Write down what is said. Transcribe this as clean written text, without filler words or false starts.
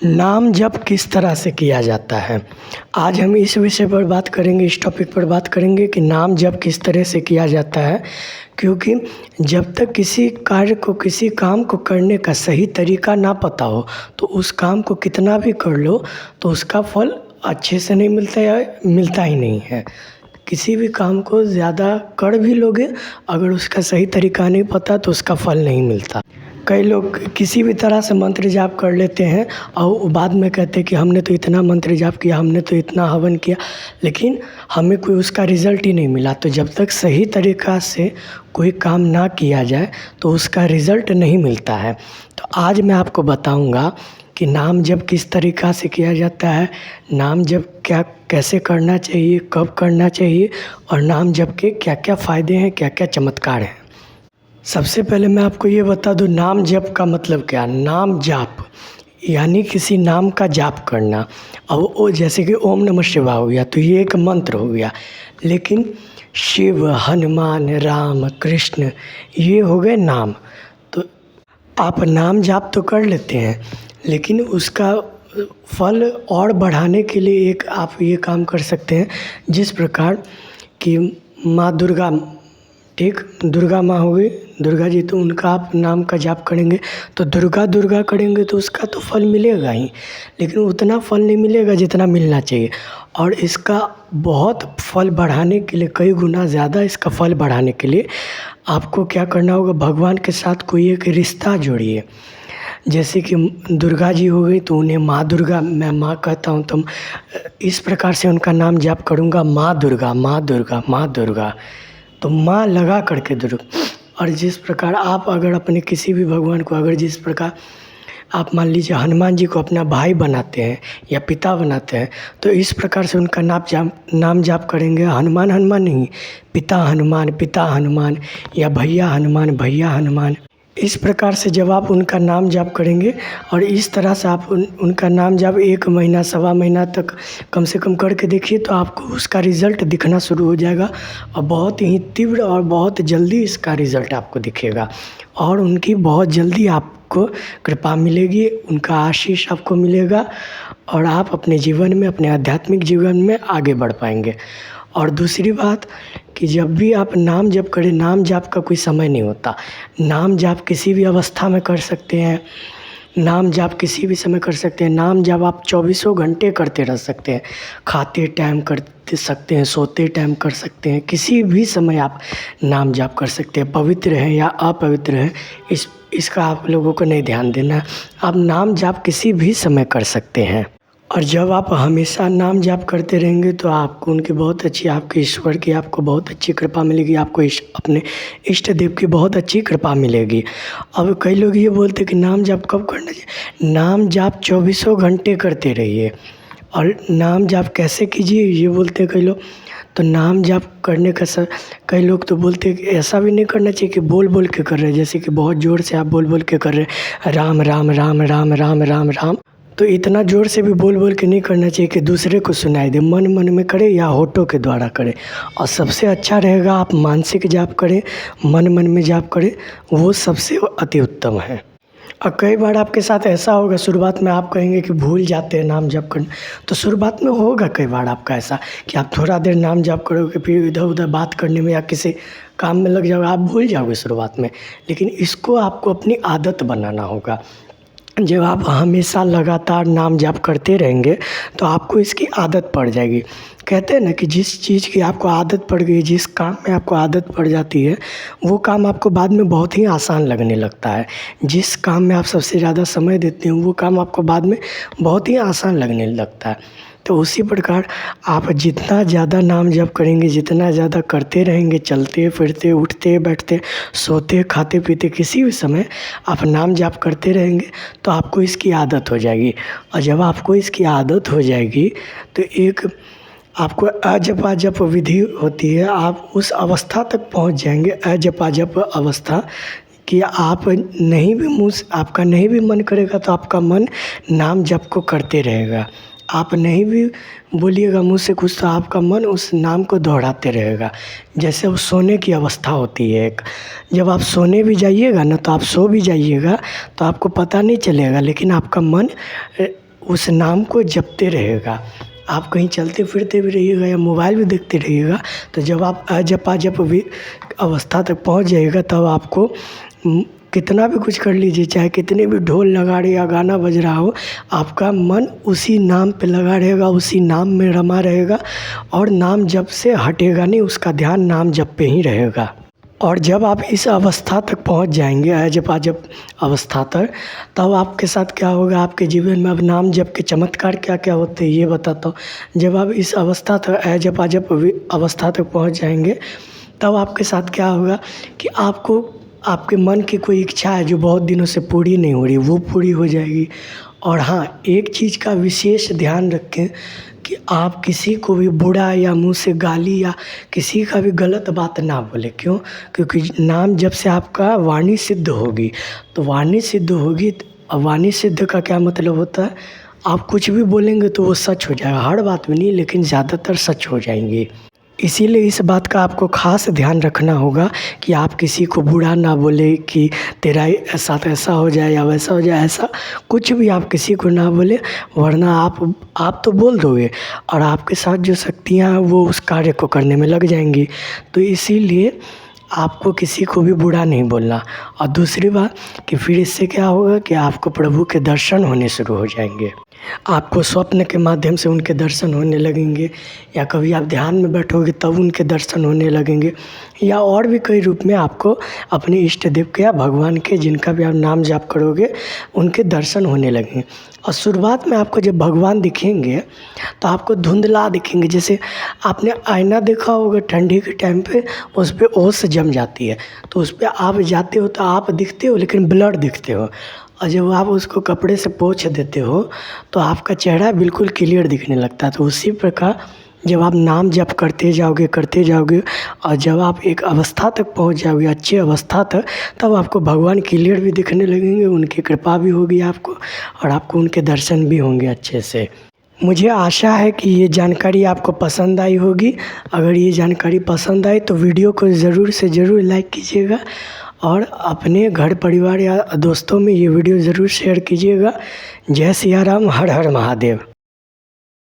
नाम जप किस तरह से किया जाता है। आज हम इस विषय पर बात करेंगे, इस टॉपिक पर बात करेंगे कि नाम जप किस तरह से किया जाता है। क्योंकि जब तक किसी कार्य को, किसी काम को करने का सही तरीका ना पता हो तो उस काम को कितना भी कर लो तो उसका फल अच्छे से नहीं मिलता या मिलता ही नहीं है। किसी भी काम को ज़्यादा कर भी लोगे, अगर उसका सही तरीका नहीं पता तो उसका फल नहीं मिलता। कई लोग किसी भी तरह से मंत्र जाप कर लेते हैं और बाद में कहते हैं कि हमने तो इतना मंत्र जाप किया, हमने तो इतना हवन किया, लेकिन हमें कोई उसका रिज़ल्ट ही नहीं मिला। तो जब तक सही तरीक़ा से कोई काम ना किया जाए तो उसका रिज़ल्ट नहीं मिलता है। तो आज मैं आपको बताऊंगा कि नाम जप किस तरीक़ा से किया जाता है, नाम जप कैसे करना चाहिए, कब करना चाहिए और नाम जप के क्या क्या फ़ायदे हैं, क्या क्या चमत्कार हैं। सबसे पहले मैं आपको ये बता दूं, नाम जप का मतलब क्या। नाम जाप यानी किसी नाम का जाप करना। अब वो जैसे कि ओम नमः शिवाय हो गया तो ये एक मंत्र हो गया, लेकिन शिव, हनुमान, राम, कृष्ण ये हो गए नाम। तो आप नाम जाप तो कर लेते हैं, लेकिन उसका फल और बढ़ाने के लिए एक आप ये काम कर सकते हैं, जिस प्रकार कि माँ दुर्गा, ठीक, दुर्गा माँ हो गई, दुर्गा जी, तो उनका आप नाम का जाप करेंगे तो दुर्गा दुर्गा करेंगे तो उसका तो फल मिलेगा ही, लेकिन उतना फल नहीं मिलेगा जितना मिलना चाहिए। और इसका बहुत फल बढ़ाने के लिए, कई गुना ज़्यादा इसका फल बढ़ाने के लिए आपको क्या करना होगा, भगवान के साथ कोई एक रिश्ता जोड़िए। जैसे कि दुर्गा जी हो गई तो उन्हें माँ दुर्गा, मैं माँ कहता हूँ तो इस प्रकार से उनका नाम जाप करूँगा, माँ दुर्गा, माँ दुर्गा, माँ दुर्गा, तो माँ लगा करके दुर्गा। और जिस प्रकार आप अगर अपने किसी भी भगवान को, अगर जिस प्रकार आप मान लीजिए हनुमान जी को अपना भाई बनाते हैं या पिता बनाते हैं, तो इस प्रकार से उनका नाम जाप करेंगे। हनुमान हनुमान नहीं, पिता हनुमान या भैया हनुमान, भैया हनुमान। इस प्रकार से जब आप उनका नाम जाप करेंगे और इस तरह से आप उनका नाम जाप 1 महीना, सवा महीना तक कम से कम करके देखिए, तो आपको उसका रिज़ल्ट दिखना शुरू हो जाएगा और बहुत ही तीव्र और बहुत जल्दी इसका रिज़ल्ट आपको दिखेगा और उनकी बहुत जल्दी आपको कृपा मिलेगी, उनका आशीष आपको मिलेगा और आप अपने जीवन में, अपने आध्यात्मिक जीवन में आगे बढ़ पाएंगे। और दूसरी बात कि जब भी आप नाम जप करें, नाम जाप का कोई समय नहीं होता। नाम जाप किसी भी अवस्था में कर सकते हैं, नाम जाप किसी भी समय कर सकते हैं। नाम जाप आप 24 घंटे करते रह सकते हैं, खाते टाइम कर सकते हैं, सोते टाइम कर सकते हैं, किसी भी समय आप नाम जाप कर सकते हैं। पवित्र हैं या अपवित्र हैं, इसका आप लोगों को नहीं ध्यान देना है। आप नाम जाप किसी भी समय कर सकते हैं और जब आप हमेशा नाम जाप करते रहेंगे तो आपको उनकी बहुत अच्छी, आपके ईश्वर की आपको बहुत अच्छी कृपा मिलेगी, आपको अपने इष्ट देव की बहुत अच्छी कृपा मिलेगी। अब कई लोग ये बोलते हैं कि नाम जाप कब करना चाहिए। नाम जाप 24 घंटे करते रहिए। और नाम जाप कैसे कीजिए ये बोलते हैं कई लोग, तो नाम जाप करने का कई लोग तो बोलते हैं कि ऐसा भी नहीं करना चाहिए कि बोल बोल के कर रहे हैं, जैसे कि बहुत ज़ोर से आप बोल बोल के कर रहे हैं राम राम राम राम राम राम राम, तो इतना ज़ोर से भी बोल बोल के नहीं करना चाहिए कि दूसरे को सुनाई दे। मन मन में करे या होठों के द्वारा करे। और सबसे अच्छा रहेगा आप मानसिक जाप करें, मन मन में जाप करें, वो सबसे अति उत्तम है। और कई बार आपके साथ ऐसा होगा, शुरुआत में आप कहेंगे कि भूल जाते हैं नाम जाप करना, तो शुरुआत में होगा कई बार आपका ऐसा कि आप थोड़ा देर नाम जाप करोगे, फिर इधर उधर बात करने में या किसी काम में लग जाओगे, आप भूल जाओगे शुरुआत में। लेकिन इसको आपको अपनी आदत बनाना होगा। जब आप हमेशा लगातार नाम जाप करते रहेंगे तो आपको इसकी आदत पड़ जाएगी। कहते हैं ना कि जिस चीज़ की आपको आदत पड़ गई, जिस काम में आपको आदत पड़ जाती है, वो काम आपको बाद में बहुत ही आसान लगने लगता है। जिस काम में आप सबसे ज़्यादा समय देते हैं वो काम आपको बाद में बहुत ही आसान लगने लगता है। तो उसी प्रकार आप जितना ज़्यादा नाम जप करेंगे, जितना ज़्यादा करते रहेंगे, चलते फिरते, उठते बैठते, सोते खाते पीते, किसी भी समय आप नाम जाप करते रहेंगे तो आपको इसकी आदत हो जाएगी। और जब आपको इसकी आदत हो जाएगी तो एक आपको अजप विधि होती है, आप उस अवस्था तक पहुंच जाएंगे, अजप अवस्था, कि आप नहीं भी आपका नहीं भी मन करेगा तो आपका मन नाम जप को करते रहेगा। आप नहीं भी बोलिएगा मुँह से कुछ तो आपका मन उस नाम को दोहराते रहेगा। जैसे वो सोने की अवस्था होती है एक, जब आप सोने भी जाइएगा ना तो आप सो भी जाइएगा तो आपको पता नहीं चलेगा, लेकिन आपका मन उस नाम को जपते रहेगा। आप कहीं चलते फिरते भी रहिएगा या मोबाइल भी देखते रहिएगा, तो जब आप अजप अजप अवस्था तक पहुंच जाइएगा, तब आपको कितना भी कुछ कर लीजिए, चाहे कितने भी ढोल नगाड़े या गाना बज रहा हो, आपका मन उसी नाम पे लगा रहेगा, उसी नाम में रमा रहेगा और नाम जप से हटेगा नहीं, उसका ध्यान नाम जप पे ही रहेगा। और जब आप इस अवस्था तक पहुंच जाएंगे, अजप अजप अवस्था तक, तब आपके साथ क्या होगा, आपके जीवन में अब नाम जप के चमत्कार क्या क्या होते हैं ये बताता हूँ। जब आप इस अवस्था तक अजप अजप अवस्था तक पहुंच जाएंगे, तब आपके साथ क्या होगा कि आपको आपके मन की कोई इच्छा है जो बहुत दिनों से पूरी नहीं हो रही, वो पूरी हो जाएगी। और हाँ, एक चीज़ का विशेष ध्यान रखें कि आप किसी को भी बुरा या मुँह से गाली या किसी का भी गलत बात ना बोले। क्यों? क्योंकि नाम जब से आपका वाणी सिद्ध होगी, तो वाणी सिद्ध होगी, वाणी सिद्ध का क्या मतलब होता है, आप कुछ भी बोलेंगे तो वो सच हो जाएगा। हर बात में नहीं, लेकिन ज़्यादातर सच हो जाएंगी। इसीलिए इस बात का आपको ख़ास ध्यान रखना होगा कि आप किसी को बुरा ना बोले कि तेरा साथ ऐसा हो जाए या वैसा हो जाए, ऐसा कुछ भी आप किसी को ना बोले, वरना आप तो बोल दोगे और आपके साथ जो शक्तियाँ हैं वो उस कार्य को करने में लग जाएंगी। तो इसीलिए आपको किसी को भी बुरा नहीं बोलना। और दूसरी बात कि फिर इससे क्या होगा कि आपको प्रभु के दर्शन होने शुरू हो जाएंगे। आपको स्वप्न के माध्यम से उनके दर्शन होने लगेंगे, या कभी आप ध्यान में बैठोगे तब उनके दर्शन होने लगेंगे, या और भी कई रूप में आपको अपने इष्ट देव के या भगवान के जिनका भी आप नाम जाप करोगे उनके दर्शन होने लगेंगे। और शुरुआत में आपको जब भगवान दिखेंगे तो आपको धुंधला दिखेंगे। जैसे आपने आईना देखा होगा ठंडी के टाइम पे, उस पर ओस जम जाती है, तो उस पर आप जाते हो तो आप दिखते हो लेकिन ब्लर दिखते हो। और जब आप उसको कपड़े से पोंछ देते हो तो आपका चेहरा बिल्कुल क्लियर दिखने लगता है। तो उसी प्रकार जब आप नाम जप करते जाओगे और जब आप एक अवस्था तक पहुंच जाओगे, अच्छी अवस्था तक, तब आपको भगवान क्लियर भी दिखने लगेंगे, उनकी कृपा भी होगी आपको और आपको उनके दर्शन भी होंगे अच्छे से। मुझे आशा है कि ये जानकारी आपको पसंद आई होगी। अगर ये जानकारी पसंद आई तो वीडियो को ज़रूर से ज़रूर लाइक कीजिएगा और अपने घर परिवार या दोस्तों में ये वीडियो ज़रूर शेयर कीजिएगा। जय सिया राम, हर हर महादेव।